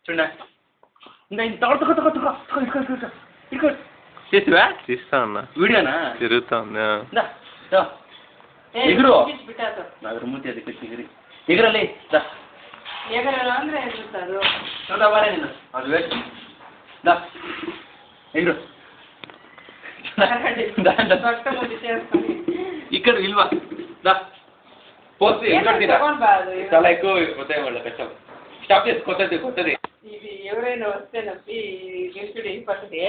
చూడ ఇంకా ఇంత ఇక్కడ చేసివా తీస్తా అన్నా వీడియోనా తిరుగుతా ఉంది ఎగురు నాకు రుమ్ము అది ఎగిరి ఎగరలే చూడవారే నేను అది వేస్ట్ ఎగురు ఇక్కడ విలువ పోతే చాలా ఎక్కువ పోతాయి వాళ్ళ కష్టం స్టాప్ చేసి కొత్తది ఎవరైనా వస్తే నొప్పి గిల్చుడు పట్టుది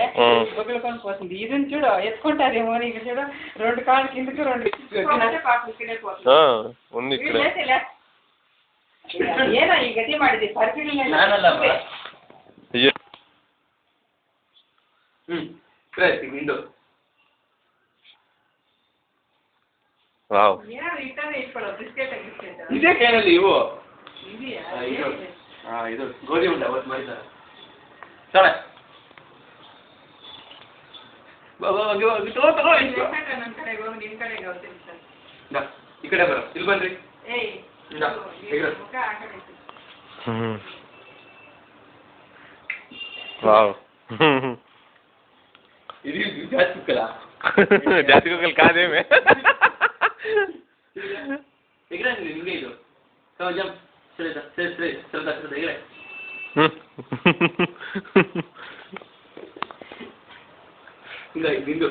గొప్పల కొని పోతుంది ఇది చూడు ఎత్తుకుంటారేమో ఇక్కడ చూడు 2 కాళ్ళు కిందకి 2 ఉంది ಏನೋ ಈ ಗತಿ ಮಾಡಿದೆ ವಿಂಡೋ ವಾವ್ ಇದೇ ಕೈನಲ್ಲಿ ಇವು ಇದು ಗೋಧಿ ಉಂಡೆ ಅವತ್ತು ಮಾಡಿದ ಸಳೆ ಈ ಕಡೆ ಬರೋ ಇಲ್ಲಿ ಬನ್ರಿ వావ్ ఇది జాతి కుక్కలా జాతి కుక్కలు కాదేమే ఎగరా నిన్నే ఇది సోజం శ్రద్ధ ఎగరా ఇంకా బిందు